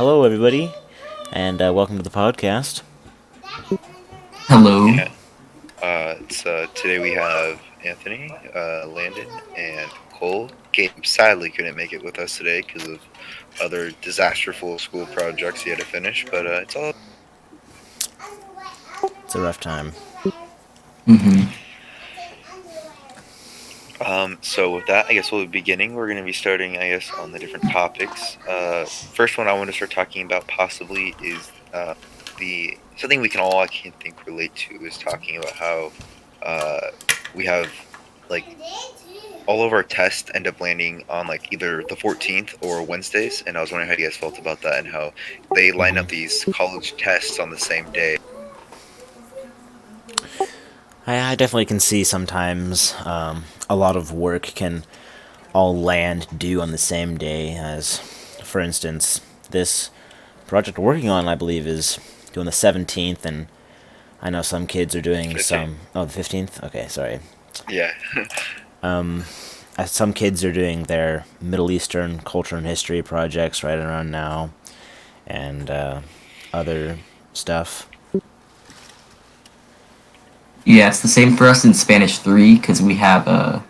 Hello, everybody, and welcome to the podcast. Hello. Yeah. Today we have Anthony, Landon, and Cole. Gabe sadly couldn't make it with us today because of other disasterful school projects he had to finish, but it's all. It's a rough time. hmm So with that, I guess we'll be beginning. We're going to be starting, I guess, on the different topics. First one I want to start talking about possibly is the something we can all, I can think, relate to is talking about how uh, we have like all of our tests end up landing on like either the 14th or Wednesdays, and I was wondering how you guys felt about that and how they line hmm up these college tests on the same day. I definitely can see sometimes a lot of work can all land due on the same day. As, for instance, this project we're working on, I believe, is doing the 17th, and I know some kids are doing 15th. some. Oh, the 15th? Okay, sorry. Yeah. Some kids are doing their Middle Eastern culture and history projects right around now, and other stuff. Yeah, it's the same for us in Spanish 3 because we have a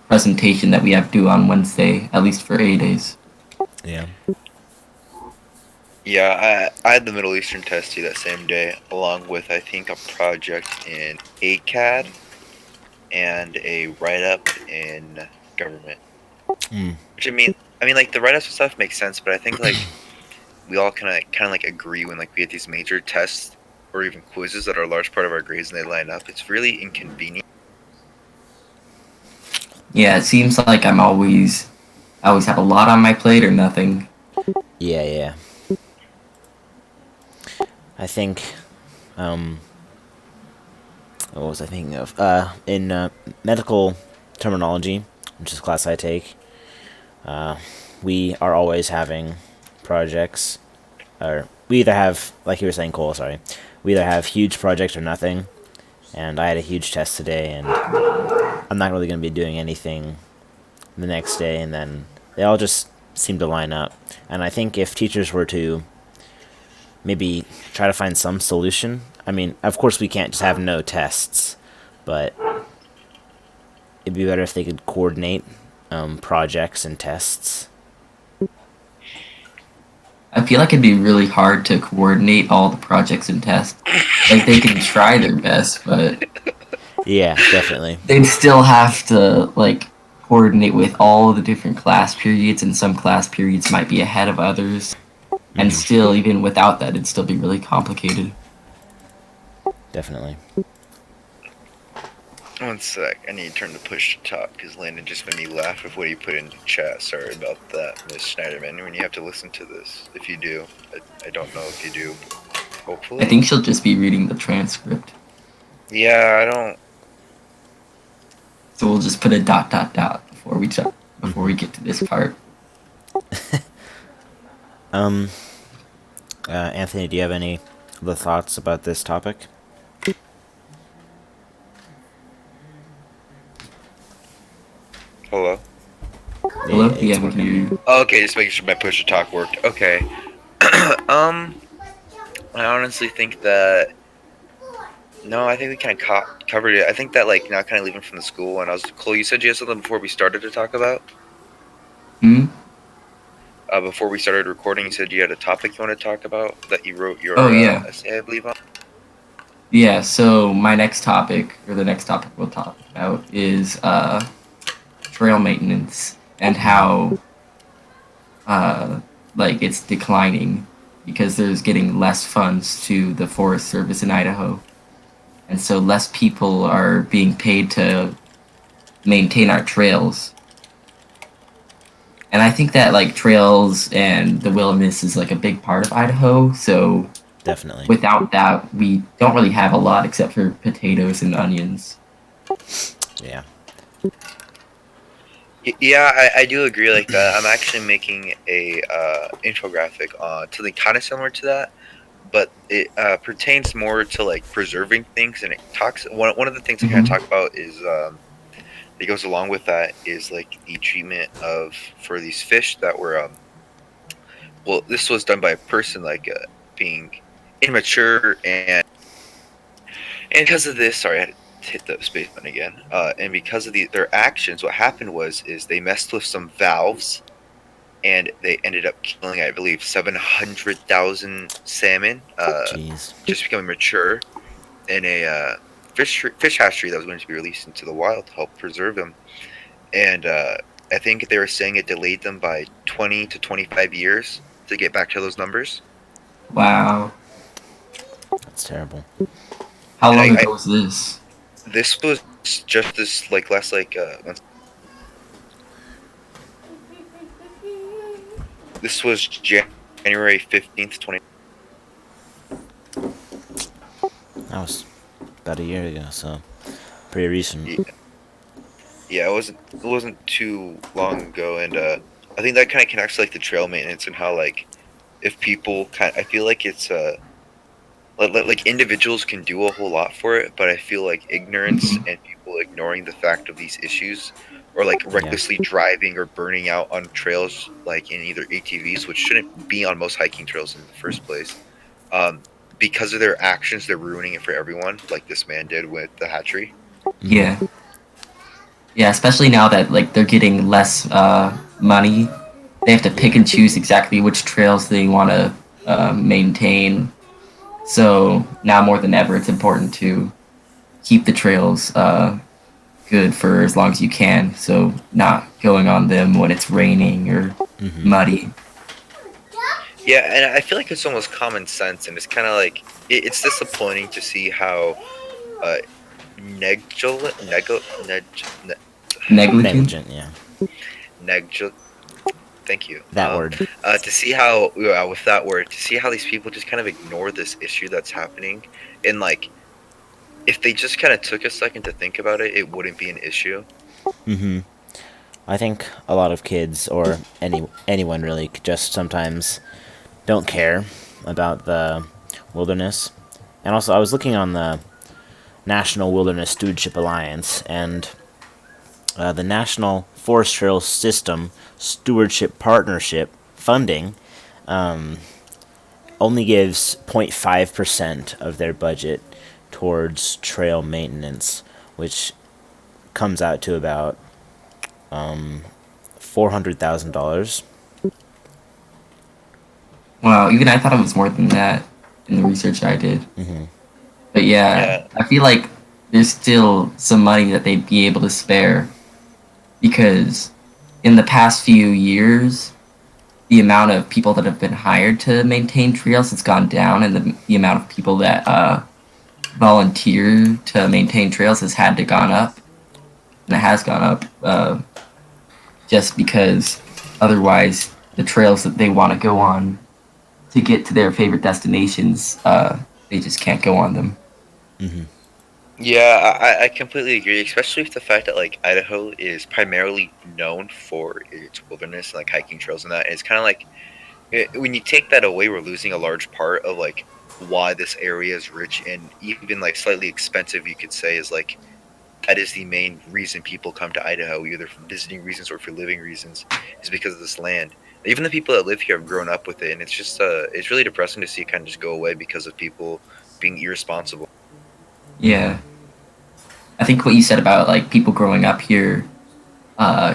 presentation that we have due on Wednesday, at least for A days. Yeah. Yeah, I had the Middle Eastern test due that same day, along with I think a project in ACAD and a write up in government. Mm. Which I mean, like the write ups and stuff makes sense, but I think like we all kind of like agree when like we get these major tests or even quizzes that are a large part of our grades and they line up. It's really inconvenient. Yeah, it seems like I always have a lot on my plate or nothing. Yeah, yeah. I think, what was I thinking of? In medical terminology, which is a class I take, we are always having projects, or we either have, like you were saying, Cole, sorry, we either have huge projects or nothing. And I had a huge test today, and I'm not really going to be doing anything the next day, and then they all just seem to line up. And I think if teachers were to maybe try to find some solution. I mean, of course, we can't just have no tests, but it'd be better if they could coordinate projects and tests. I feel like it'd be really hard to coordinate all the projects and tests. Like, they can try their best, but Yeah, definitely. they'd still have to, like, coordinate with all the different class periods, and some class periods might be ahead of others. And hmm still, even without that, it'd still be really complicated. Definitely. One sec, I need to turn the push to talk because Landon just made me laugh with what he put in chat. Sorry about that, Miss Schneiderman. When you have to listen to this, if you do, I don't know if you do. I Hopefully, think she'll just be reading the transcript. yeah. I don't. So we'll just put a dot dot dot before hmm we get to this part. Um, Anthony, do you have any other thoughts about this topic? Hello. Yeah, Hello? it's Yeah, we can working. hear you. Oh, okay, just making sure my push to talk worked. Okay. um, I honestly think that no, I think we kind of covered it. I think that like now kind of leaving from the school, and I was Chloe. You said you had something before we started to talk about. Hmm? Before we started recording, you said you had a topic you want to talk about that you wrote Oh, your yeah. essay, I believe, on. Yeah, so my next topic, or the next topic we'll talk about, is trail maintenance and Mm. how, uh, like, it's declining because there's getting less funds to the Forest Service in Idaho. And so less people are being paid to maintain our trails. And I think that like trails and the wilderness is like a big part of Idaho. So Definitely. without that, we don't really have a lot except for potatoes and onions. Yeah. Yeah, I do agree like that. I'm actually making a infographic on something kind of similar to that, but it pertains more to like preserving things, and it talks. One of the things I kind of Hmm talk about is that goes along with that is like the treatment of for these fish that were well, this was done by a person like being immature and because of this, sorry, I had to hit the space button again. And because of their actions, what happened is they messed with some valves, and they ended up killing, I believe, 700,000 salmon. Jeez. Just becoming mature in a fish hatchery that was going to be released into the wild to help preserve them. And I think they were saying it delayed them by 20 to 25 years to get back to those numbers. Wow. That's terrible. How And long ago was this? this was just this like last like this was January 15th, 20. That was about a year ago, so pretty recent. Yeah, yeah, it wasn't too long ago, and I think that kind of connects to, like the trail maintenance and how like if people I feel like it's like individuals can do a whole lot for it, but I feel like ignorance Mhm. and people ignoring the fact of these issues, or like Yeah. recklessly driving or burning out on trails, like in either ATVs, which shouldn't be on most hiking trails in the first place. Um, because of their actions, they're ruining it for everyone, like this man did with the hatchery. Yeah. Yeah, especially now that like they're getting less money, they have to pick Yeah. and choose exactly which trails they want to maintain. So now more than ever, it's important to keep the trails good for as long as you can. So not going on them when it's raining or muddy. Yeah, and I feel like it's almost common sense, and it's kind of like it's disappointing to see how uh, negligent, Negligent. Negligent, yeah. negligent. Thank you. That word. To see how with that word, to see how these people just kind of ignore this issue that's happening, and like if they just kind of took a second to think about it, it wouldn't be an issue. I think a lot of kids, or anyone really, just sometimes don't care about the wilderness. And also, I was looking on the National Wilderness Stewardship Alliance, and the National Forest Trail System Stewardship Partnership funding only gives 0.5% of their budget towards trail maintenance, which comes out to about $400,000. Wow, even I thought it was more than that in the research I did. But yeah, Yeah, I feel like there's still some money that they'd be able to spare because in the past few years, the amount of people that have been hired to maintain trails has gone down, and the amount of people that volunteer to maintain trails has had to gone up, and it has gone up just because otherwise the trails that they want to go on to get to their favorite destinations, they just can't go on them. yeah, I completely agree, especially with the fact that like Idaho is primarily known for its wilderness, like hiking trails and that. And it's kind of like when you take that away, we're losing a large part of like why this area is rich and even like slightly expensive. You could say is like that is the main reason people come to Idaho, either for visiting reasons or for living reasons, is because of this land. Even the people that live here have grown up with it, and it's just it's really depressing to see it kind of just go away because of people being irresponsible. Yeah, I think what you said about like people growing up here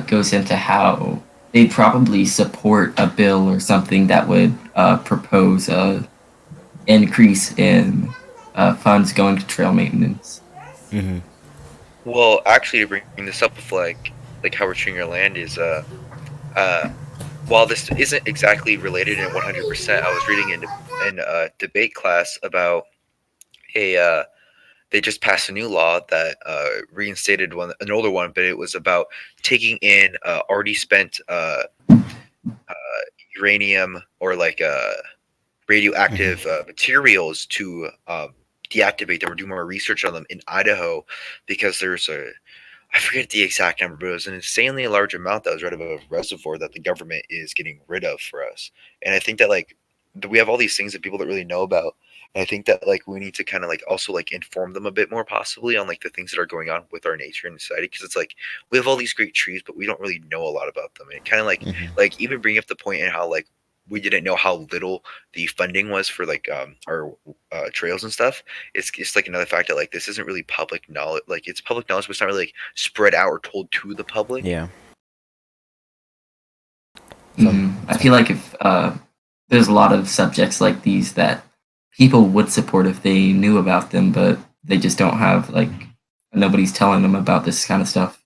goes into how they'd probably support a bill or something that would propose a increase in funds going to trail maintenance. Well, actually, to bring this up with like how we're treating our land is uh while this isn't exactly related in 100%, I was reading in a debate class about a they just passed a new law that reinstated an older one, but it was about taking in already spent uranium or like radioactive materials to deactivate them or do more research on them in Idaho because there's a I forget the exact number, but it was an insanely large amount that was right above a reservoir that the government is getting rid of for us. And I think that like we have all these things that people don't really know about. And I think that like we need to kind of like also like inform them a bit more possibly on like the things that are going on with our nature and society because it's like we have all these great trees but we don't really know a lot about them. And it kind of like even bring up the point in how like we didn't know how little the funding was for like our trails and stuff. It's like another fact that like this isn't really public knowledge. Like it's public knowledge, but it's not really like spread out or told to the public. Yeah. I feel like if there's a lot of subjects like these that people would support if they knew about them, but they just don't have like nobody's telling them about this kind of stuff.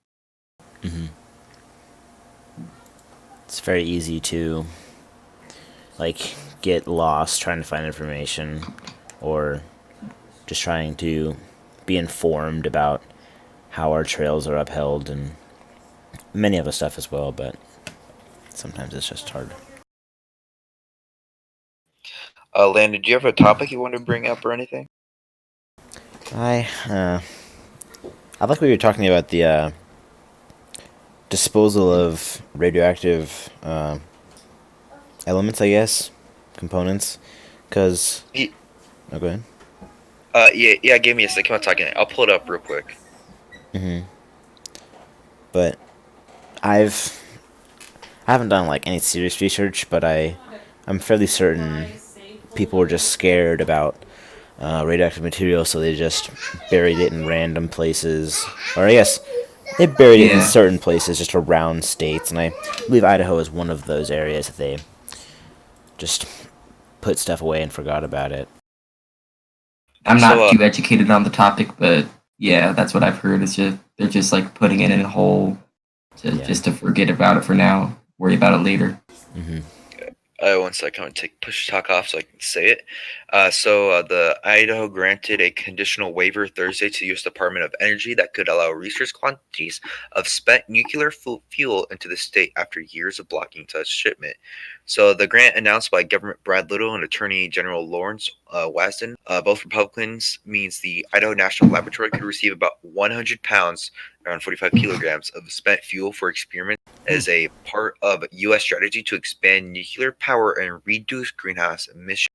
Mm-hmm. It's very easy to like get lost trying to find information, or just trying to be informed about how our trails are upheld and many other stuff as well, but sometimes it's just hard. Landon, do you have a topic you want to bring up or anything? I like we were talking about the disposal of radioactive elements, I guess, components, because... Oh, go ahead. Yeah, give me a second. I'm talking. I'll pull it up real quick. Mm-hmm. But I haven't done like any serious research, but I'm fairly certain people were just scared about radioactive material, so they just buried it in random places. Or I guess they buried it in certain places just around states, and I believe Idaho is one of those areas that they just put stuff away and forgot about it. I'm not too educated on the topic, but yeah, that's what I've heard. Is just they're just like putting it in a hole just to forget about it for now, worry about it later. Mm-hmm. One second, I'm gonna push talk off so I can say it. The Idaho granted a conditional waiver Thursday to the U.S. Department of Energy that could allow research quantities of spent nuclear fuel into the state after years of blocking such shipment. So the grant announced by Governor Brad Little and Attorney General Lawrence Wasden, both Republicans, means the Idaho National Laboratory could receive about 100 pounds, around 45 kilograms, of spent fuel for experiments as a part of U.S. strategy to expand nuclear power and reduce greenhouse emissions.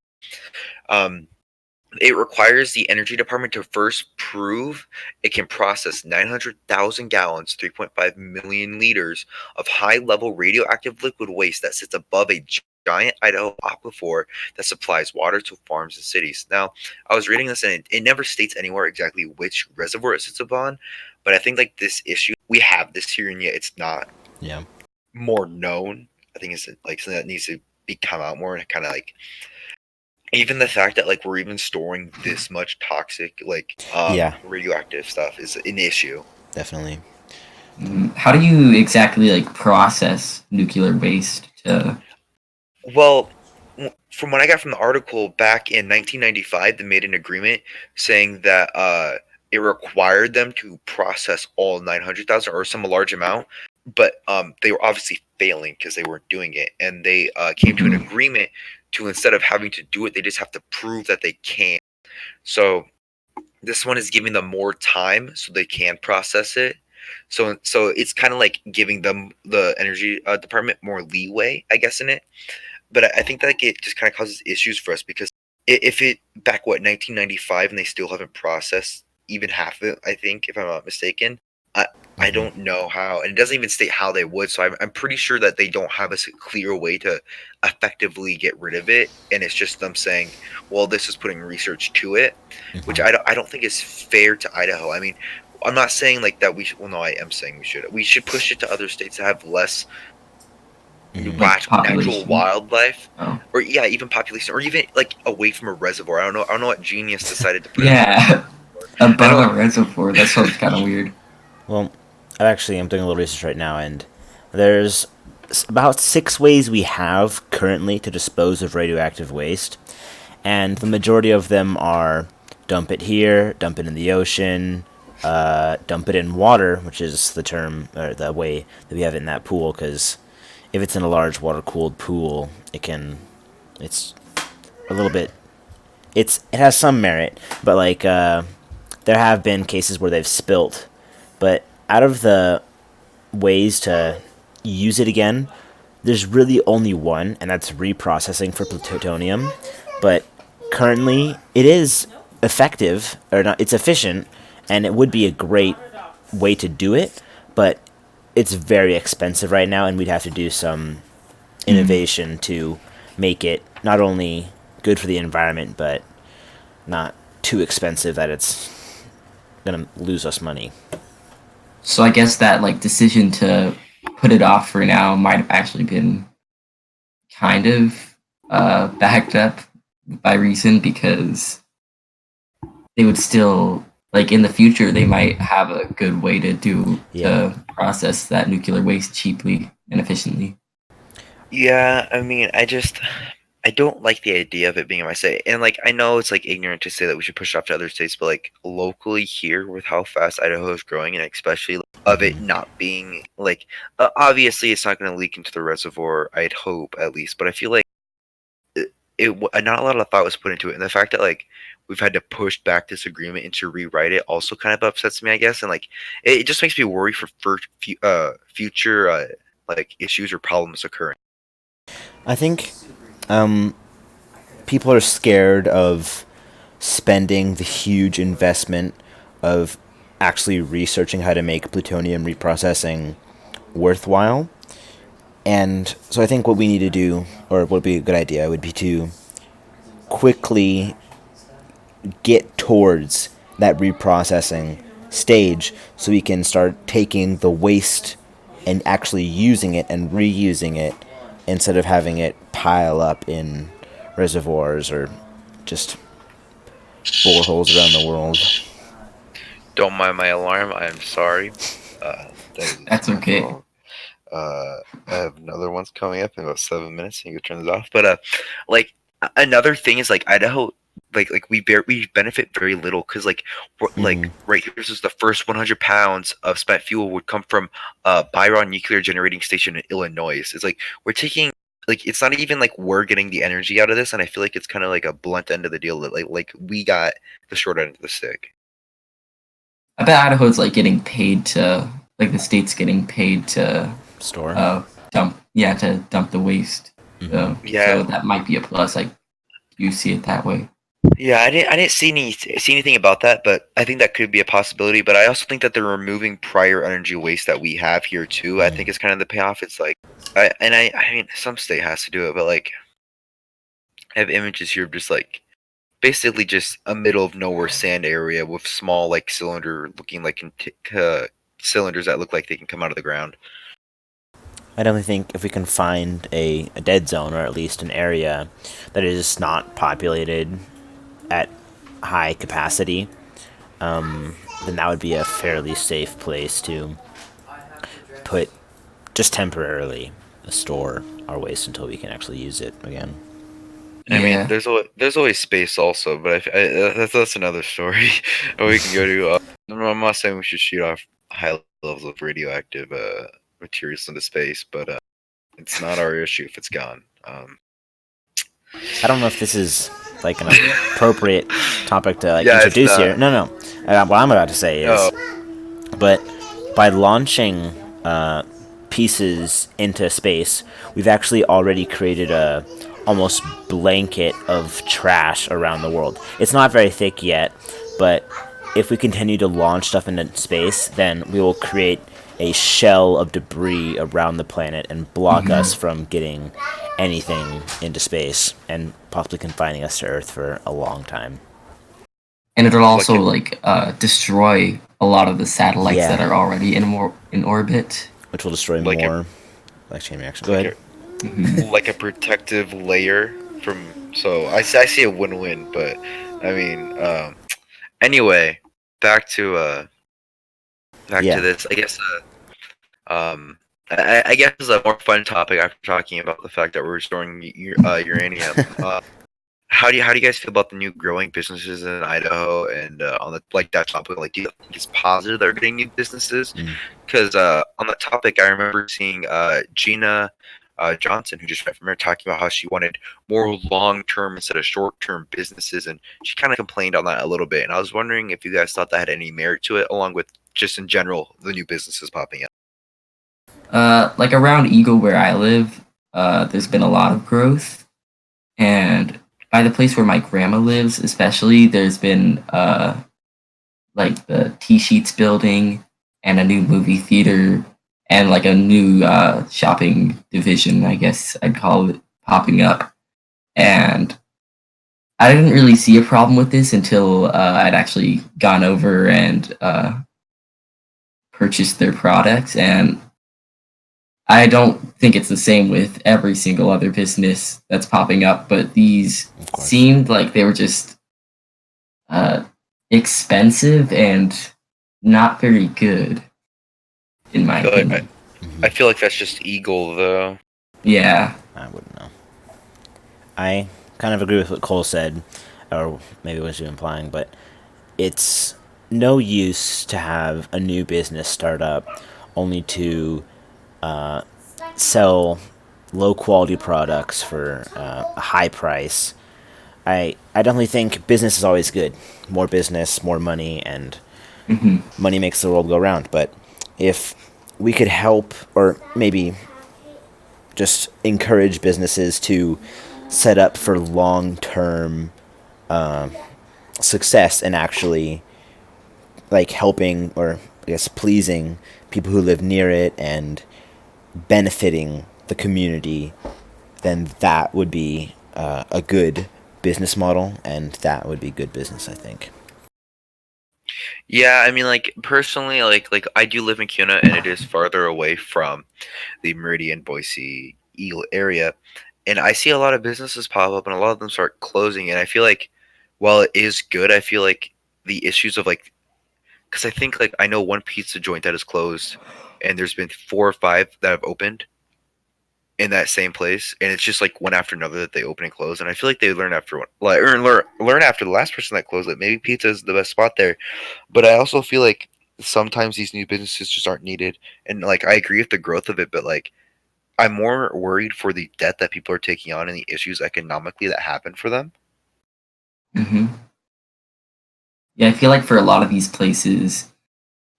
It requires the Energy Department to first prove it can process 900,000 gallons, 3.5 million liters of high-level radioactive liquid waste that sits above a giant Idaho aquifer that supplies water to farms and cities. Now, I was reading this, and it never states anywhere exactly which reservoir it sits upon, but I think like this issue, we have this here, and yet it's not more known. I think it's like something that needs to come out more, and kind of like even the fact that like we're even storing this much toxic radioactive stuff is an issue. Definitely. How do you exactly like process nuclear waste to... Well, from what I got from the article, back in 1995 they made an agreement saying that it required them to process all 900,000 or some large amount, but they were obviously failing because they weren't doing it, and they came to an agreement to, instead of having to do it, they just have to prove that they can. So this one is giving them more time so they can process it. So it's kind of like giving them, the energy department, more leeway, I guess, in it. But I think that like, it just kind of causes issues for us, because if it back 1995 and they still haven't processed even half of it, I think, if I'm not mistaken, I don't know how, and it doesn't even state how they would. So I'm pretty sure that they don't have a clear way to effectively get rid of it, and it's just them saying, "Well, this is putting research to it," which I don't think is fair to Idaho. I mean, I'm not saying like that we should. Well, no, I am saying we should push it to other states that have less natural wildlife, or even population, or even like away from a reservoir. I don't know what genius decided to put it above a reservoir. That sounds kind of weird. Well, I'm doing a little research right now, and there's about 6 ways we have currently to dispose of radioactive waste, and the majority of them are dump it here, dump it in the ocean, dump it in water, which is the term, or the way that we have it in that pool, because if it's in a large water-cooled pool, it's a little bit, it has some merit, but like, there have been cases where they've spilt. But out of the ways to use it again, there's really only one, and that's reprocessing for plutonium. But currently, it is effective, or not, it's efficient, and it would be a great way to do it, but it's very expensive right now, and we'd have to do some innovation to make it not only good for the environment, but not too expensive that it's gonna lose us money. So I guess that like decision to put it off for now might have actually been kind of backed up by reason, because they would still, like, in the future they might have a good way to process that nuclear waste cheaply and efficiently. Yeah, I mean, I don't like the idea of it being in my state. And like I know it's like ignorant to say that we should push it off to other states, but like locally here with how fast Idaho is growing, and especially of it not being like obviously it's not going to leak into the reservoir, I'd hope at least, but I feel like not a lot of thought was put into it, and the fact that like we've had to push back this agreement and to rewrite it also kind of upsets me, I guess, and like it just makes me worry for future like issues or problems occurring. I think people are scared of spending the huge investment of actually researching how to make plutonium reprocessing worthwhile. And so I think what we need to do, or what would be a good idea, would be to quickly get towards that reprocessing stage so we can start taking the waste and actually using it and reusing it instead of having it pile up in reservoirs or just boreholes around the world. Don't mind my alarm. I am sorry. That's okay. I have another one's coming up in about 7 minutes. You can turn this off. But like another thing is like Idaho, like we benefit very little because like like right here, this is the first 100 pounds of spent fuel would come from Byron Nuclear Generating Station in Illinois. It's like we're taking. Like it's not even like we're getting the energy out of this, and I feel like it's kind of like a blunt end of the deal that like we got the short end of the stick. I bet Idaho's like getting paid to, like, the state's getting paid to Store. dump the waste. So that might be a plus. Like, you see it that way. Yeah, I didn't see anything about that, but I think that could be a possibility. But I also think that they're removing prior energy waste that we have here too. I think it's kind of the payoff. It's like, I mean, some state has to do it, but like, I have images here of just like, basically just a middle of nowhere sand area with small like cylinder looking like cylinders that look like they can come out of the ground. I definitely think if we can find a dead zone, or at least an area that is not populated at high capacity, then that would be a fairly safe place to put, just temporarily, store our waste until we can actually use it again. I mean, there's always space also, but that's another story we can go to. I'm not saying we should shoot off high levels of radioactive materials into space, but it's not our issue if it's gone. I don't know if this is like an appropriate topic to like Yeah, introduce here. No. What I'm about to say is, but by launching pieces into space, we've actually already created a almost blanket of trash around the world. It's not very thick yet, but if we continue to launch stuff into space, then we will create a shell of debris around the planet and block us from getting anything into space and possibly confining us to Earth for a long time. And it'll also destroy a lot of the satellites that are already in orbit, which will destroy like more like chain reaction. Go ahead. Like a protective layer from. So I see a win-win, but I mean, anyway, back to this. I guess. I guess it's a more fun topic after talking about the fact that we're storing uranium. How do you guys feel about the new growing businesses in Idaho and on the like that topic? Like, do you think it's positive they're getting new businesses? Because on the topic, I remember seeing Gina Johnson, who just went from here, talking about how she wanted more long-term instead of short-term businesses, and she kind of complained on that a little bit. And I was wondering if you guys thought that had any merit to it, along with just in general the new businesses popping up. Like around Eagle where I live, there's been a lot of growth, and by the place where my grandma lives, especially, there's been like the T Sheets building and a new movie theater and like a new shopping division, I guess I'd call it, popping up. and I didn't really see a problem with this until I'd actually gone over and purchased their products, and I don't think it's the same with every single other business that's popping up, but these Of course. seemed like they were just uh, expensive and not very good, in my I feel like opinion. I feel like that's just Eagle though. Yeah. I wouldn't know. I kind of agree with what Cole said, or maybe what you implying, but it's no use to have a new business start up only to sell low quality products for a high price. I definitely think business is always good. More business, more money, and Hmm. money makes the world go round. But if we could help, or maybe just encourage businesses to set up for long term success and actually like helping or I guess pleasing people who live near it and benefiting the community, then that would be a good business model, and that would be good business, I think. Yeah, I mean, like personally, like I do live in Kuna, and it is farther away from the Meridian, Boise, Eagle area, and I see a lot of businesses pop up, and a lot of them start closing, and I feel like while it is good, I feel like the issues of like because I think like I know one pizza joint that is closed, and there's been 4 or 5 that have opened in that same place, and it's just like one after another that they open and close, and I feel like they learn after one, like or learn after the last person that closed it. Maybe pizza is the best spot there, but I also feel like sometimes these new businesses just aren't needed, and like I agree with the growth of it, but like I'm more worried for the debt that people are taking on and the issues economically that happen for them. Hmm. Yeah, I feel like for a lot of these places,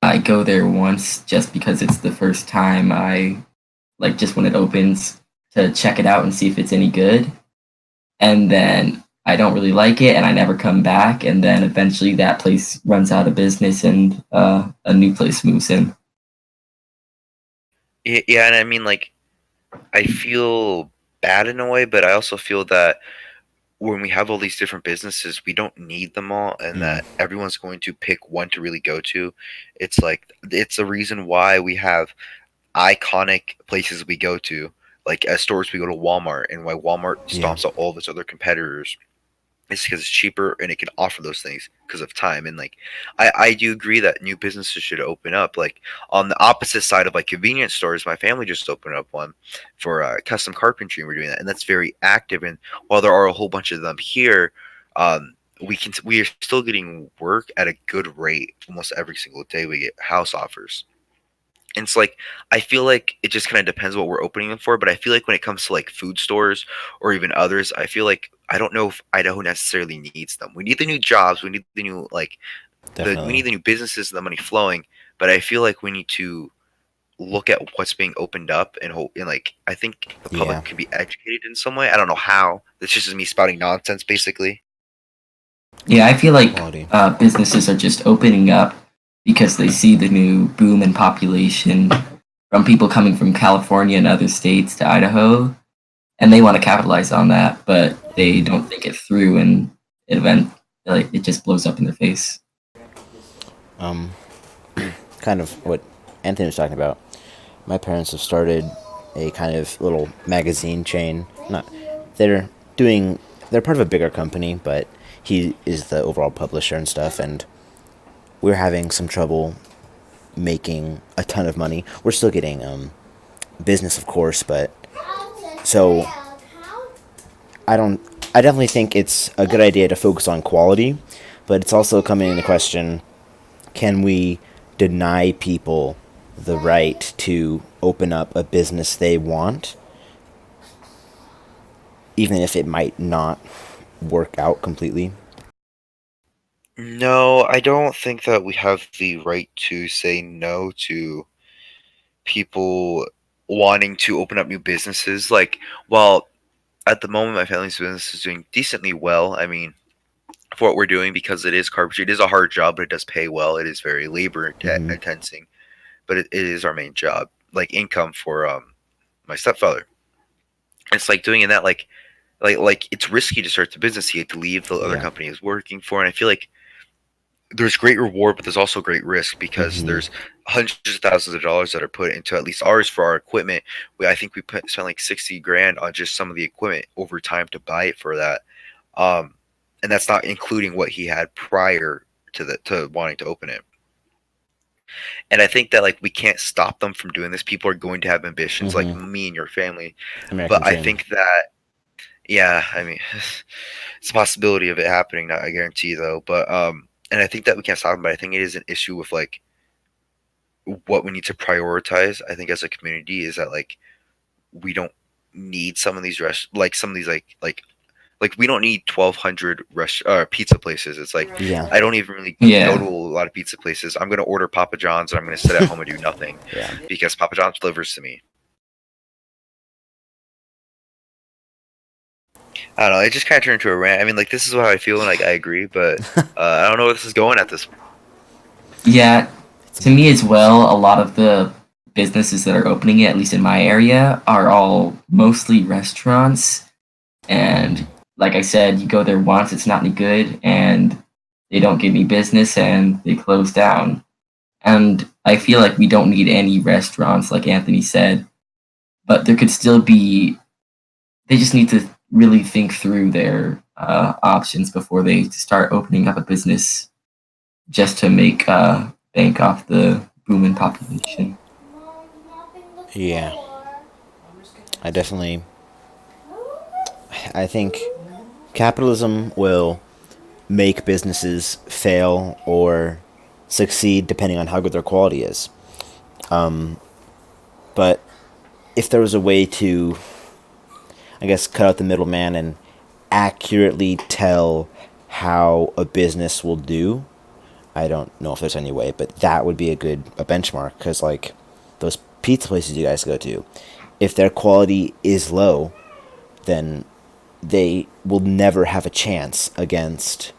I go there once just because it's the first time I like just when it opens to check it out and see if it's any good. And then I don't really like it and I never come back. And then eventually that place runs out of business and a new place moves in. Yeah, and I mean like I feel bad in a way, but I also feel that when we have all these different businesses, we don't need them all, and Mm, that everyone's going to pick one to really go to. It's like it's a reason why we have iconic places we go to, like as stores we go to Walmart, and why Walmart yeah, stomps out all of its other competitors. It's because it's cheaper and it can offer those things because of time. And like, I do agree that new businesses should open up. Like on the opposite side of like convenience stores, my family just opened up one for custom carpentry, and we're doing that, and that's very active. And while there are a whole bunch of them here, we are still getting work at a good rate almost every single day. We get house offers. And it's like I feel like it just kind of depends what we're opening them for, but I feel like when it comes to like food stores or even others, I feel like I don't know if Idaho necessarily needs them. We need the new jobs, we need the new like we definitely. need the new businesses and the money flowing, but I feel like we need to look at what's being opened up and hope and like I think the Yeah, public can be educated in some way. I don't know how. It's just me spouting nonsense basically. Yeah, I feel like quality. businesses are just opening up because they see the new boom in population from people coming from California and other states to Idaho, and they want to capitalize on that, but they don't think it through, and it just blows up in their face. Um, kind of what Anthony was talking about. My parents have started a kind of little magazine chain. Not, they're doing, they're part of a bigger company, but he is the overall publisher and stuff, and we're having some trouble making a ton of money. We're still getting business, of course, but so I don't. I definitely think it's a good idea to focus on quality, but it's also coming into question: can we deny people the right to open up a business they want, even if it might not work out completely? No, I don't think that we have the right to say no to people wanting to open up new businesses. Like, well, at the moment, my family's business is doing decently well. I mean, for what we're doing, because it is carpentry, it is a hard job, but it does pay well. It is very labor Mm-hmm. intensing, but it is our main job, like income for my stepfather. It's like doing in that, like like it's risky to start the business. You have to leave the other Yeah. company is working for, and I feel like there's great reward, but there's also great risk because Hmm. there's hundreds of thousands of dollars that are put into at least ours for our equipment. I think spent like 60 grand on just some of the equipment over time to buy it for that, um, and that's not including what he had prior to wanting to open it. And I think that like we can't stop them from doing this. People are going to have ambitions, like Hmm. me and your family. American But I dream. think that yeah, I mean, it's a possibility of it happening. Not a guarantee though. But and I think that we can't stop them. But I think it is an issue with like what we need to prioritize. I think as a community is that like we don't need some of these like some of these like we don't need 1,200 pizza places. It's like Yeah. I don't even really go to Yeah. a lot of pizza places. I'm gonna order Papa John's and I'm gonna sit at home and do nothing Yeah. because Papa John's delivers to me. I don't know. It just kind of turned into a rant. I mean, like this is what I feel and like I agree, but I don't know where this is going at this. Yeah, to me as well, a lot of the businesses that are opening it, at least in my area, are all mostly restaurants. And like I said, you go there once, it's not any good, and they don't give me business and they close down. And I feel like we don't need any restaurants, like Anthony said, but there could still be, they just need to really think through their options before they start opening up a business just to make bank off the booming population. Yeah. I definitely. I think capitalism will make businesses fail or succeed depending on how good their quality is. But if there was a way to, I guess, cut out the middleman and accurately tell how a business will do, I don't know if there's any way, but that would be a benchmark because like those pizza places you guys go to, if their quality is low, then they will never have a chance against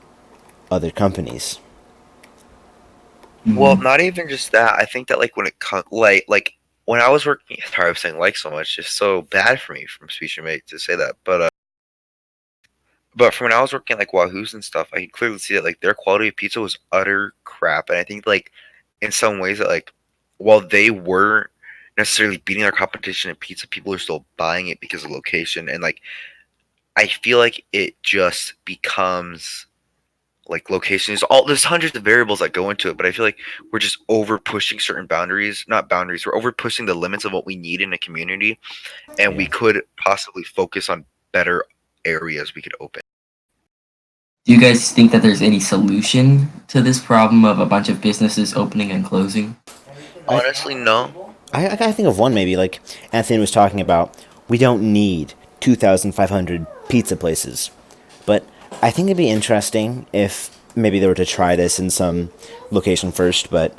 other companies. Well, Mhm. not even just that. I think that like when it comes like when I was working, sorry, I'm saying like so much. It's so bad for me from speech and make to say that, but from when I was working like Wahoo's and stuff, I could clearly see that like their quality of pizza was utter crap. And I think like in some ways that like while they weren't necessarily beating their competition in pizza, people are still buying it because of location. And like I feel like it just becomes like location is all there's hundreds of variables that go into it, but I feel like we're just over pushing certain boundaries, not boundaries, we're over pushing the limits of what we need in a community, and we Yeah. could possibly focus on better areas we could open. Do you guys think that there's any solution to this problem of a bunch of businesses opening and closing? I, Honestly, no. I gotta think of one maybe. Like Anthony was talking about, we don't need 2,500 pizza places. But I think it'd be interesting if maybe they were to try this in some location first, but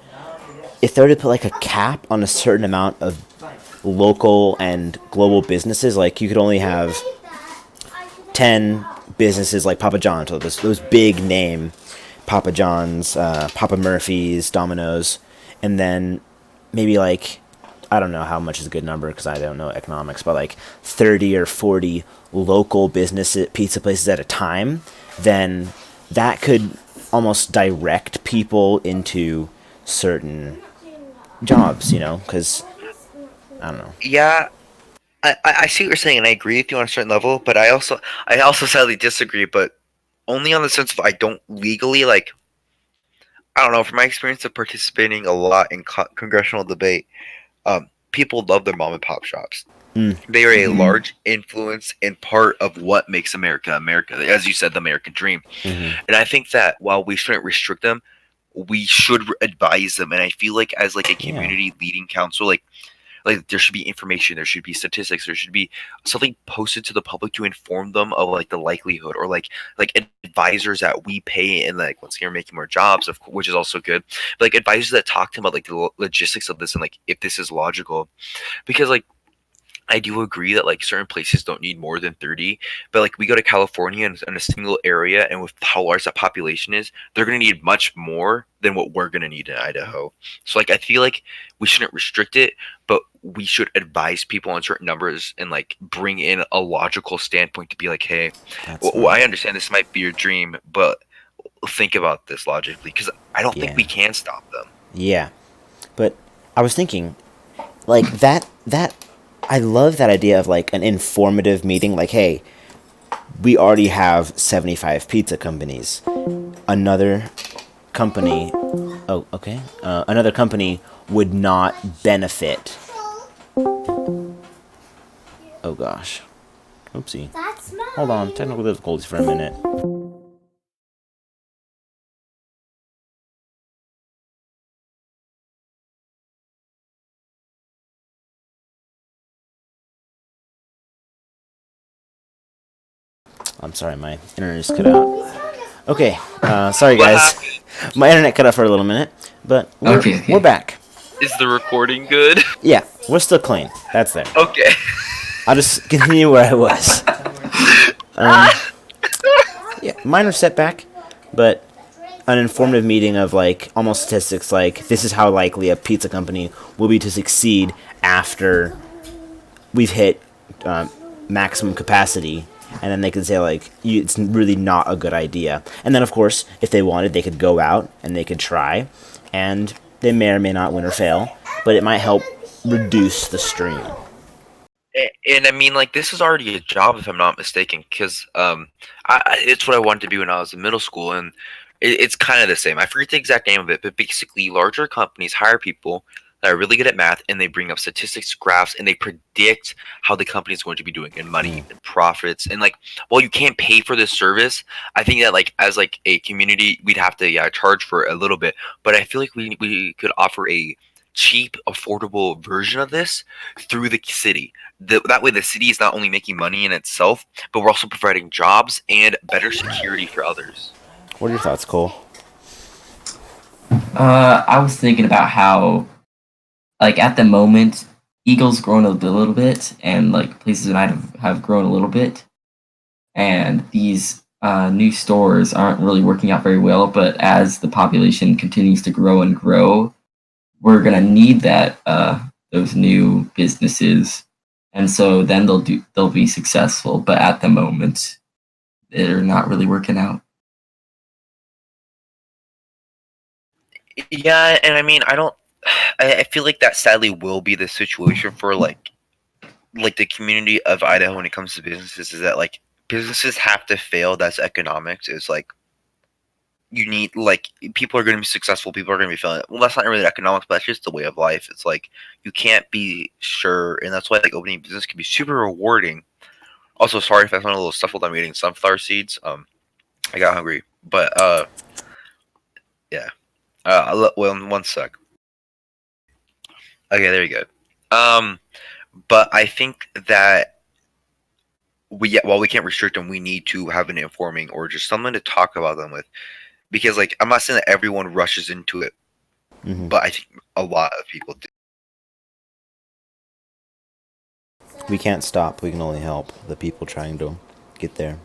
if they were to put like a cap on a certain amount of local and global businesses, like you could only have 10 businesses like Papa John's, so those big name Papa John's, Papa Murphy's, Domino's, and then maybe like, I don't know how much is a good number because I don't know economics, but like 30 or 40 local business pizza places at a time, then that could almost direct people into certain jobs, because I don't know. Yeah, I see what you're saying, and I agree with you on a certain level, but I also sadly disagree, but only on the sense of I don't legally like I don't know from my experience of participating a lot in congressional debate. People love their mom and pop shops. Mm, They are a Hmm. large influence and part of what makes America America, as you said, the American dream. mm-hmm. And I think that while we shouldn't restrict them, we should advise them. And I feel like as like a Yeah. community leading council, like there should be information, there should be statistics, there should be something posted to the public to inform them of like the likelihood, or like advisors that we pay, and like once again we're making more jobs, which is also good. But like advisors that talk to them about like the logistics of this and like if this is logical, because like I do agree that like certain places don't need more than 30, but like we go to California and in a single area, and with how large that population is, they're going to need much more than what we're going to need in Idaho. So like I feel like we shouldn't restrict it, but we should advise people on certain numbers and like bring in a logical standpoint to be like, hey, well, I understand this might be your dream, but think about this logically, because I don't think we can stop them. Yeah, but I was thinking, like that I love that idea of like an informative meeting. Like, hey, we already have 75 pizza companies. Another company, another company would not benefit. Oh gosh, oopsie. Hold on, technical difficulties for a minute. I'm sorry, my internet just cut out. Okay, sorry guys. My internet cut out for a little minute, but we're back. Is the recording good? Yeah, we're still clean. That's there. Okay. I'll just continue where I was. Yeah, minor setback, but an informative meeting of like almost statistics. Like, this is how likely a pizza company will be to succeed after we've hit maximum capacity. And then they could say, like, it's really not a good idea. And then, of course, if they wanted, they could go out and they could try. And they may or may not win or fail. But it might help reduce the stream. And I mean, like, this is already a job, if I'm not mistaken. Because it's what I wanted to be when I was in middle school. And it's kind of the same. I forget the exact name of it. But basically, larger companies hire people that are really good at math, and they bring up statistics, graphs, and they predict how the company is going to be doing in money and profits. And like, well, you can't pay for this service. I think that like as like a community, we'd have to charge for a little bit. But I feel like we could offer a cheap, affordable version of this through the city. That way, the city is not only making money in itself, but we're also providing jobs and better security for others. What are your thoughts, Cole? I was thinking about how, like, at the moment, Eagle's grown a little bit, and like Places United have grown a little bit, and these new stores aren't really working out very well. But as the population continues to grow and grow, we're gonna need that those new businesses, and so then they'll be successful. But at the moment, they're not really working out. Yeah, and I mean, I feel like that sadly will be the situation for like the community of Idaho when it comes to businesses, is that like businesses have to fail. That's economics. It's like you need, like, people are going to be successful, people are going to be failing. Well, that's not really economics, but that's just the way of life. It's like you can't be sure, and that's why like opening a business can be super rewarding. Also, sorry if I sound a little stuffled. I'm eating sunflower seeds. I got hungry, but yeah. Well, one sec. Okay, there you go. But I think that while we can't restrict them, we need to have an informing or just someone to talk about them with, because like I'm not saying that everyone rushes into it, but I think a lot of people do. We can't stop. We can only help the people trying to get there.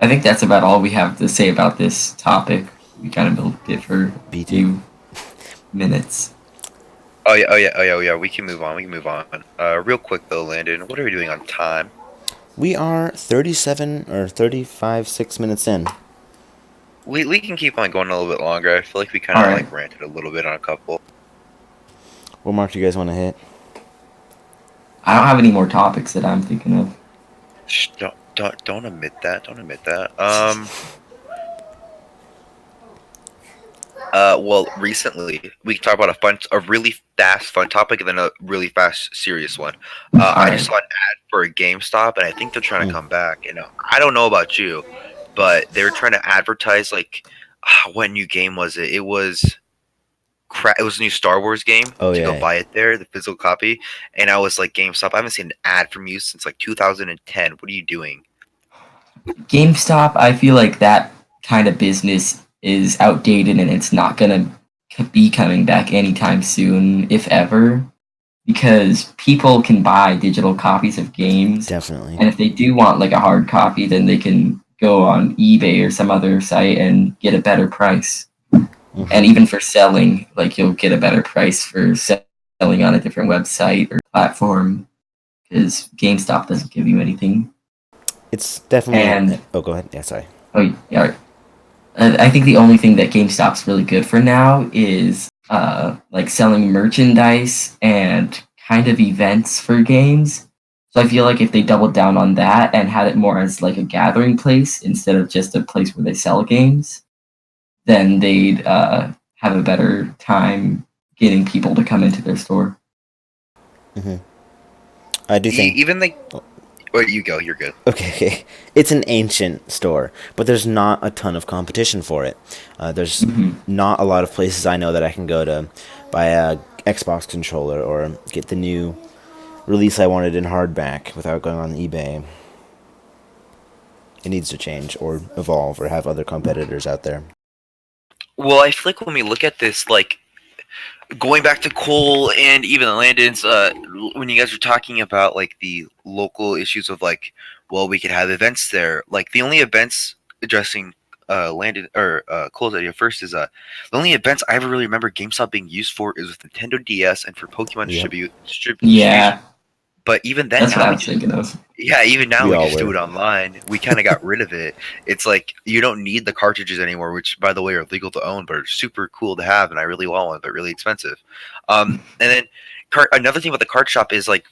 I think that's about all we have to say about this topic. We kind of built it for a few minutes. Oh yeah. We can move on. Real quick though, Landon, what are we doing on time? We are 37 or 35, 6 minutes in. We can keep on going a little bit longer. I feel like we kind of like ranted a little bit on a couple. What mark do you guys want to hit? I don't have any more topics that I'm thinking of. Shh, don't admit that. Don't admit that. Well, recently we talked about a really fast, fun topic, and then a really fast, serious one. I just saw an ad for a GameStop, and I think they're trying to come back. You know, I don't know about you, but they were trying to advertise like, what new game was it? It was it was a new Star Wars game. Go buy it there, the physical copy. And I was like, GameStop, I haven't seen an ad from you since like 2010. What are you doing? GameStop, I feel like that kind of business is outdated, and it's not gonna be coming back anytime soon, if ever, because people can buy digital copies of games. Definitely. And if they do want like a hard copy, then they can go on eBay or some other site and get a better price. And even for selling, like you'll get a better price for selling on a different website or platform because GameStop doesn't give you anything. It's definitely. And Oh, go ahead. Yeah, sorry. oh yeah, I think the only thing that GameStop's really good for now is like selling merchandise and kind of events for games. So I feel like if they doubled down on that and had it more as like a gathering place instead of just a place where they sell games, then they'd have a better time getting people to come into their store. I do think. Even like, or you go, you're good. Okay. It's an ancient store, but there's not a ton of competition for it. There's not a lot of places I know that I can go to buy a Xbox controller or get the new release I wanted in hardback without going on eBay. It needs to change or evolve or have other competitors out there. Well, I feel like when we look at this, like going back to Cole and even the Landons, when you guys were talking about like the local issues of like, well, we could have events there. Like the only events addressing Landon or Cole's idea first is the only events I ever really remember GameStop being used for is with Nintendo DS and for Pokemon Yep. distribution. Yeah, But even then, that's what now I we was just thinking of. yeah, even now We we all just do were. it online. We kind of got rid of it. It's like you don't need the cartridges anymore, which by the way are legal to own, but are super cool to have, and I really want one, but really expensive. And then another thing about the card shop is like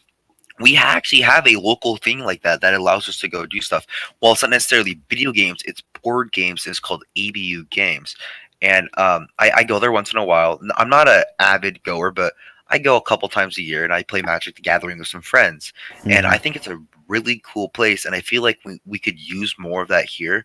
we actually have a local thing like that that allows us to go do stuff. Well, it's not necessarily video games; it's board games. And it's called ABU Games, and I go there once in a while. I'm not an avid goer, but I go a couple times a year, and I play Magic the Gathering with some friends. And I think it's a really cool place, and I feel like we could use more of that here,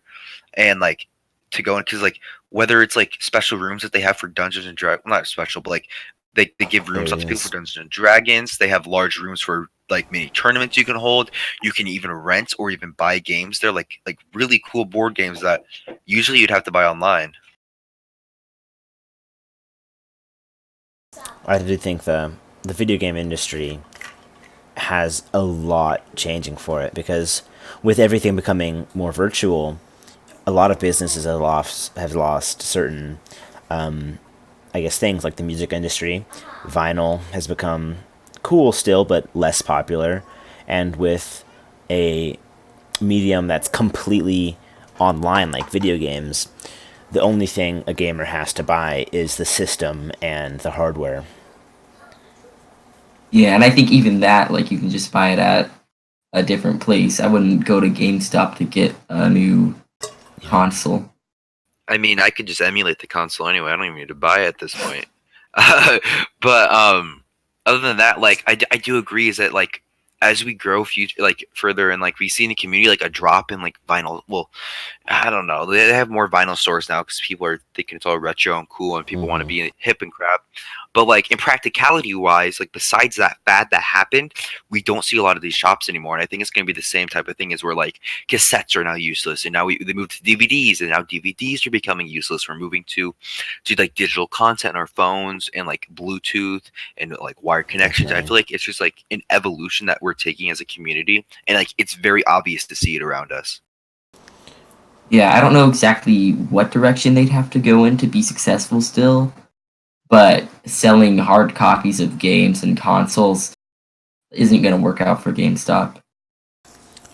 and like to go in because like whether it's like special rooms that they have for Dungeons and Dragons, well, not special, but like they give rooms out to people for Areas. Dungeons and Dragons. They have large rooms for like mini tournaments you can hold. You can even rent or even buy games. They're like really cool board games that usually you'd have to buy online. I do think the video game industry has a lot changing for it because with everything becoming more virtual, a lot of businesses have lost certain, I guess, things like the music industry. Vinyl has become cool still, but less popular, and with a medium that's completely online, like video games, the only thing a gamer has to buy is the system and the hardware. Yeah, and I think even that, like, you can just buy it at a different place. I wouldn't go to GameStop to get a new console. I mean, I could just emulate the console anyway. I don't even need to buy it at this point. But other than that, like I do agree is that like as we grow future like further and like we see in the community like a drop in like vinyl. Well, I don't know. They have more vinyl stores now because people are thinking it's all retro and cool and people want to be hip and crap. But like in practicality wise, like besides that fad that happened, we don't see a lot of these shops anymore. And I think it's going to be the same type of thing as where like cassettes are now useless, and now they moved to DVDs, and now DVDs are becoming useless. We're moving to like digital content on our phones and like Bluetooth and like wired connections. I Definitely. feel like it's just like an evolution that we're taking as a community, and like it's very obvious to see it around us. Yeah, I don't know exactly what direction they'd have to go in to be successful still, but selling hard copies of games and consoles isn't going to work out for GameStop.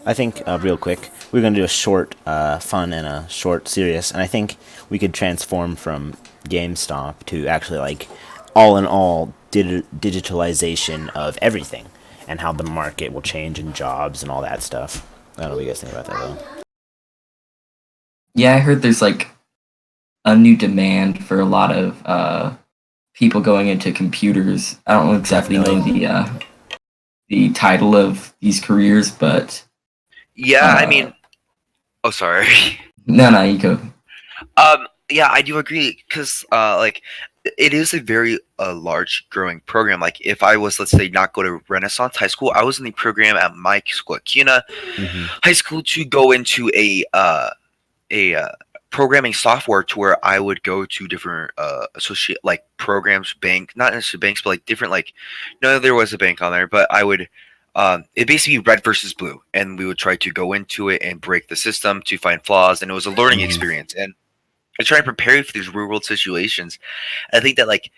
I think, real quick, we're going to do a short fun and a short serious, and I think we could transform from GameStop to actually, like, all in all, digitalization of everything and how the market will change in jobs and all that stuff. I don't know what you guys think about that, though. Yeah, I heard there's like a new demand for a lot of people going into computers. I don't exactly know Definitely. the title of these careers, but Yeah, I uh, mean, oh sorry. no, you go. Yeah, I do agree because like it is a very large growing program. Like if I was, let's say, not go to Renaissance High School, I was in the program at my school at Kuna High School to go into a programming software to where I would go to different associate like programs, bank, not necessarily banks, but like different like no, there was a bank on there, but I would it basically red versus blue, and we would try to go into it and break the system to find flaws, and it was a learning experience. And try and prepare you for these real world situations. I think that like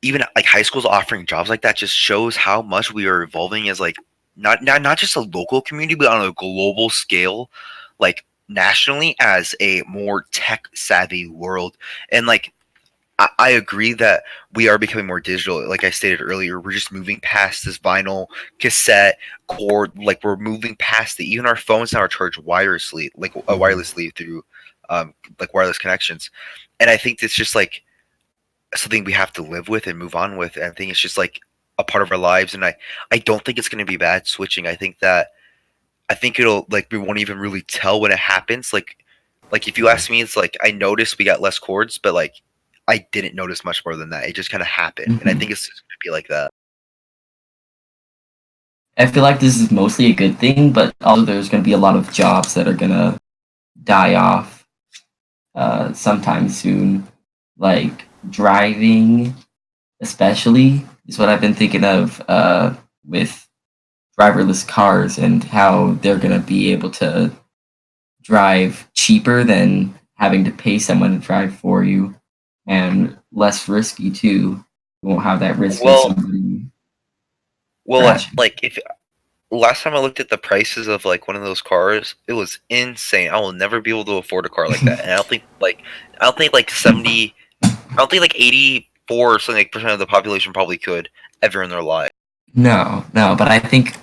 even like high schools offering jobs like that just shows how much we are evolving as like not just a local community, but on a global scale, like nationally as a more tech savvy world. And like I agree that we are becoming more digital. Like I stated earlier, we're just moving past this vinyl cassette cord. Like we're moving past it. Even our phones now are charged wirelessly, like wirelessly through like wireless connections. And I think it's just like something we have to live with and move on with. And I think it's just like a part of our lives. And I don't think it's going to be bad switching. I think it'll like we won't even really tell when it happens. Like if you ask me, it's like I noticed we got less chords, but like I didn't notice much more than that. It just kind of happened, and I Mhm. think it's just gonna be like that. I feel like this is mostly a good thing, but also there's going to be a lot of jobs that are going to die off sometime soon, like driving, especially is what I've been thinking of with driverless cars and how they're going to be able to drive cheaper than having to pay someone to drive for you and less risky too. You won't have that risk of Well, somebody well, crashing. like if last time I looked at the prices of like one of those cars, it was insane. I will never be able to afford a car like that, and I don't think like 70, I don't think like 84 or something like percent of the population probably could ever in their life. No, no, but I think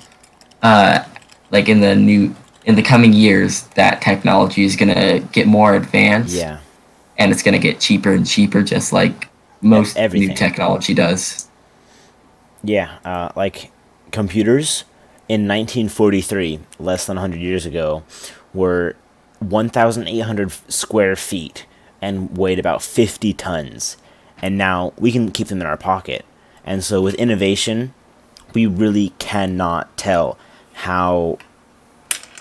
uh, like in the coming years, that technology is gonna get more advanced Yeah, and it's gonna get cheaper and cheaper, just like most new everything. technology does. Yeah, like computers in 1943, less than 100 years ago, were 1,800 square feet and weighed about 50 tons. And now we can keep them in our pocket. And so with innovation, we really cannot tell how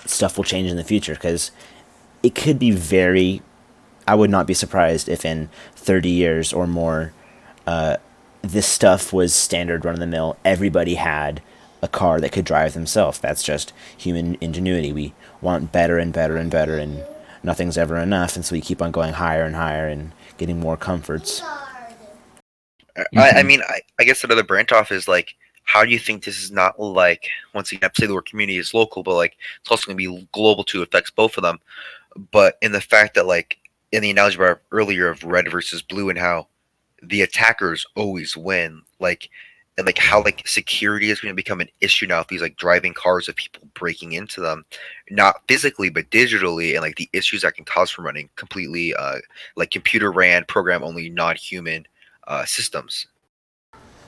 stuff will change in the future because it could be very. I would not be surprised if in 30 years or more, this stuff was standard run of the mill. Everybody had a car that could drive themselves. That's just human ingenuity. We want better and better and better, and nothing's ever enough. And so we keep on going higher and higher and getting more comforts. I Hmm. mean, I guess another branch off is like, how do you think this is not like once again, I have to say the word community is local, but like it's also going to be global too, affects both of them. But in the fact that like in the analogy about earlier of red versus blue and how the attackers always win, like and like how Yeah. like security is going to become an issue now with these like driving cars of people breaking into them, not physically but digitally, and like the issues that can cause from running completely like computer ran program only non-human systems.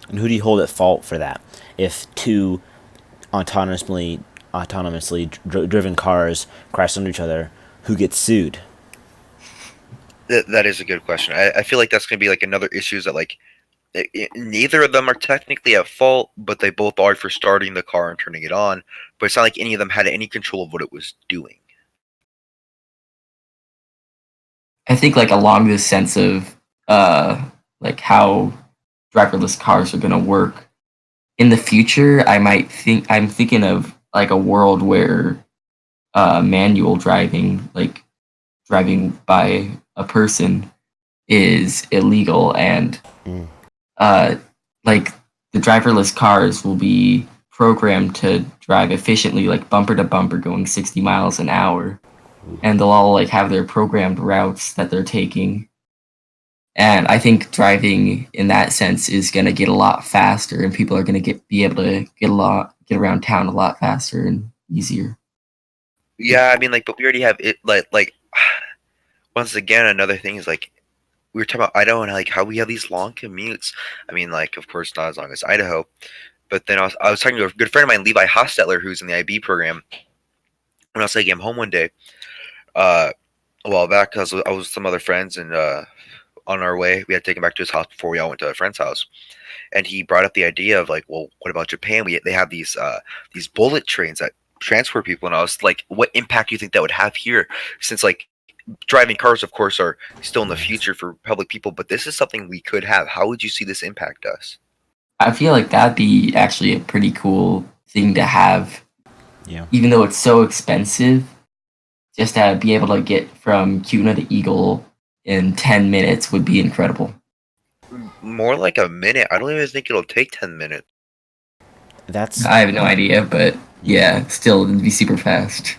And who do you hold at fault for that? If two driven cars crash into each other, who gets sued? That is a good question. I feel like that's going to be like another issue is that like neither of them are technically at fault, but they both are for starting the car and turning it on. But it's not like any of them had any control of what it was doing. I think like along this sense of uh, like how driverless cars are gonna work in the future, I'm thinking of like a world where manual driving, like driving by a person, is illegal and Mm. uh, like the driverless cars will be programmed to drive efficiently, like bumper to bumper, going 60 miles an hour, and they'll all like have their programmed routes that they're taking. And I think driving in that sense is going to get a lot faster, and people are going to be able to get around town a lot faster and easier. Yeah, I mean, like, but we already have it. Like once again, another thing is like we were talking about Idaho and like how we have these long commutes. I mean, like, of course, not as long as Idaho, but then I was talking to a good friend of mine, Levi Hostetler, who's in the IB program, when I was taking him home one day, uh, a while back, because I was with some other friends and on our way, we had to take him back to his house before we all went to a friend's house. And he brought up the idea of like, well, what about Japan? They have these bullet trains that transport people, and I was like, what impact do you think that would have here? Since like driving cars, of course, are still in the Yes. future for public people, but this is something we could have. How would you see this impact us? I feel like that'd be actually a pretty cool thing to have, Yeah. even though it's so expensive. Just to be able to get from Cuna to Eagle in 10 minutes would be incredible. More like a minute. I don't even think it'll take 10 minutes. That's I have no idea, but yeah, still it'd be super fast.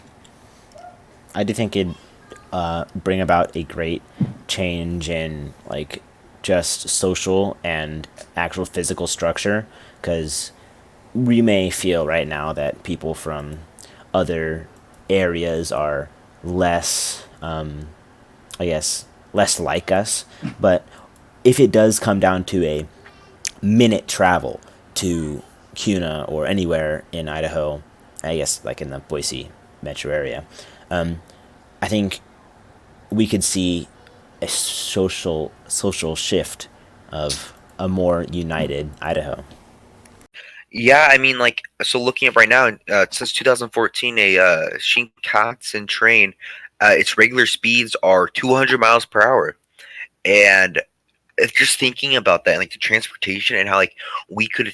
I do think it'd bring about a great change in like just social and actual physical structure, because we may feel right now that people from other areas are less, I guess, less like us. But if it does come down to a minute travel to Kuna or anywhere in Idaho, I guess like in the Boise metro area, I think we could see a social shift of a more united Idaho. Yeah, I mean, like, so looking at right now, since 2014, a Shinkansen train, its regular speeds are 200 miles per hour, and it's just thinking about that, and, like the transportation and how like we could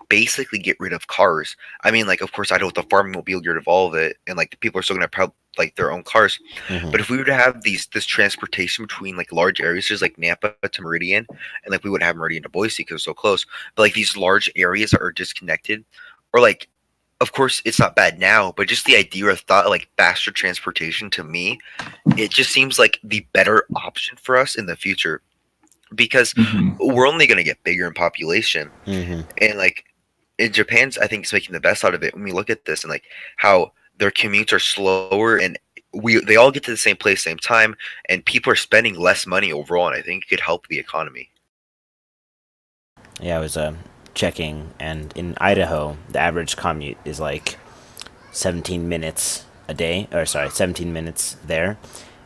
basically get rid of cars. I mean, like, of course, I know with the farming mobile you're involved it, and like the people are still gonna have like their own cars. Mm-hmm. But if we were to have this transportation between like large areas, just like Nampa to Meridian, and like we wouldn't have Meridian to Boise because it's so close, but like these large areas that are disconnected, or like, of course, it's not bad now, but just the idea or thought of, like faster transportation to me, it just seems like the better option for us in the future because Hmm. we're only going to get bigger in population, Mm-hmm. and like in Japan's I think is making the best out of it when we look at this and like how their commutes are slower and they all get to the same place same time and people are spending less money overall, and I think it could help the economy. Yeah, I was checking, and in Idaho, the average commute is like 17 minutes a day, or sorry, 17 minutes there.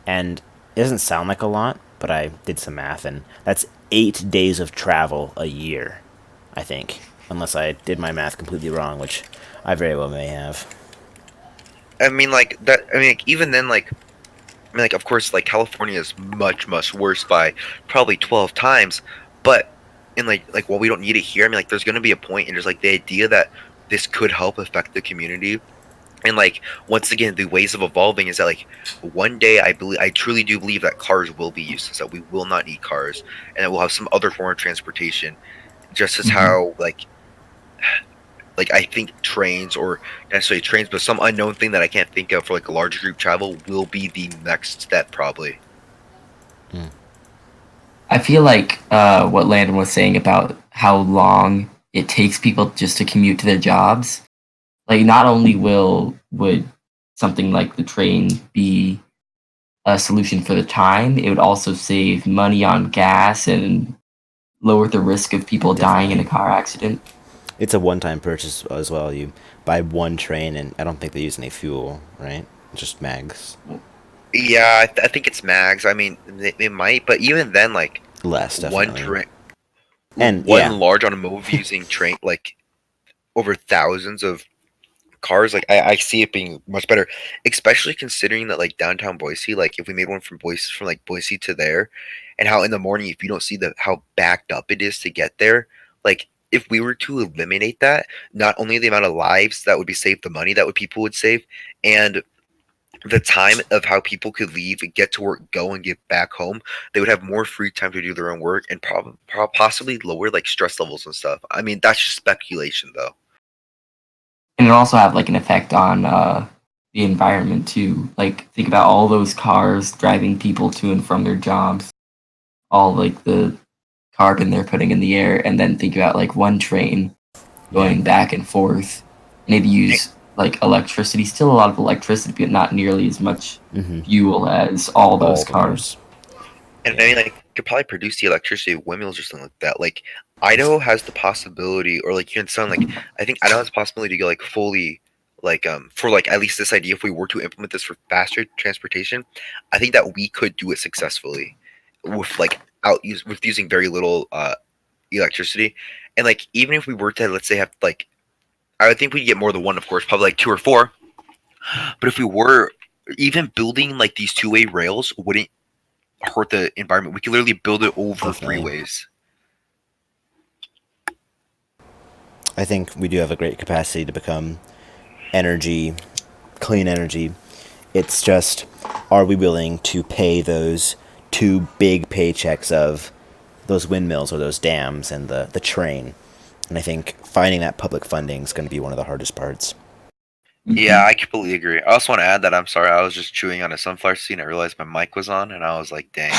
And it doesn't sound like a lot, but I did some math, and that's 8 days of travel a year, I think. Unless I did my math completely wrong, which I very well may have. I mean, like that. I mean, like, even then, like I mean, like of course, like California is much worse by probably 12 times, but in like while we don't need it here, I mean, like there's going to be a point, and just like the idea that this could help affect the community. And like once again, the ways of evolving is that like one day I truly do believe that cars will be useless, that we will not need cars, and that we'll have some other form of transportation. Just as Hmm. how like I think trains, or not necessarily trains, but some unknown thing that I can't think of for like a large group travel will be the next step probably. Mm. I feel like what Landon was saying about how long it takes people just to commute to their jobs. Like, not only would something like the train be a solution for the time, it would also save money on gas and lower the risk of people dying in a Definitely. car accident. It's a one-time purchase as well. You buy one train, and I don't think they use any fuel, right? Just mags. Yeah, I think it's mags. I mean, they might, but even then, like Less, one definitely. train, And one yeah, large automobile using train, like over thousands of cars, like I see it being much better, especially considering that like downtown Boise, like if we made one from like Boise to there, and how in the morning if you don't see the how backed up it is to get there, like if we were to eliminate that, not only the amount of lives that would be saved, the money that would people would save, and the time of how people could leave, get to work, go and get back home, they would have more free time to do their own work and possibly lower like stress levels and stuff. I mean, that's just speculation though. And it also have like an effect on the environment too. Like, think about all those cars driving people to and from their jobs, all like the carbon they're putting in the air, and then think about like one train yeah, going back and forth. Maybe use like electricity, still a lot of electricity, but not nearly as much mm-hmm. fuel as all those All cars. cars. And I Yeah, mean, like, could probably produce the electricity with windmills or something like that. Like, Idaho has the possibility, or like you can sound like, I think Idaho has the possibility to go like fully, like for like at least this idea. If we were to implement this for faster transportation, I think that we could do it successfully with like out use with using very little electricity. And like even if we were to let's say have like, I would think we'd get more than one, of course, probably like two or four. But if we were even building like these two-way rails wouldn't hurt the environment. We can literally build it over definitely. freeways. I think we do have a great capacity to become energy, clean energy. It's just, are we willing to pay those two big paychecks of those windmills or those dams and the train. And I think finding that public funding is going to be one of the hardest parts. Yeah, I completely agree. I also want to add that I'm sorry, I was just chewing on a sunflower seed and I realized my mic was on, and I was like, dang,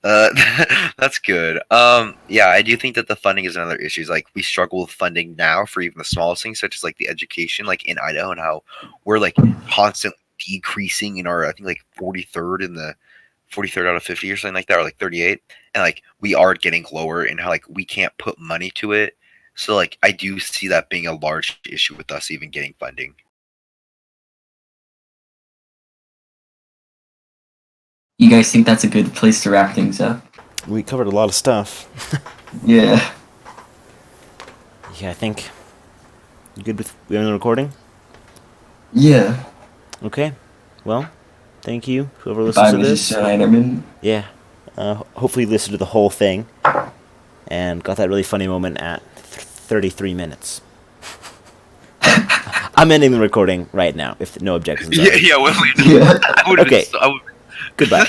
that's good. Yeah, I do think that the funding is another issue. Is like we struggle with funding now for even the smallest things, such as like the education, like in Idaho, and how we're like constantly decreasing in our, I think like 43rd in the 43rd out of 50 or something like that, or like 38, and like we are getting lower, and how like we can't put money to it. So like I do see that being a large issue with us even getting funding. You guys think that's a good place to wrap things up? We covered a lot of stuff. Yeah. Yeah, I think. You good with we on the recording? Yeah. Okay. Well, thank you, whoever Goodbye, listens to Mrs. this. Heinerman. Yeah. Hopefully you listened to the whole thing and got that really funny moment at 33 minutes. I'm ending the recording right now, if no objections are. Yeah, well, Yeah. I would Okay. I would Goodbye.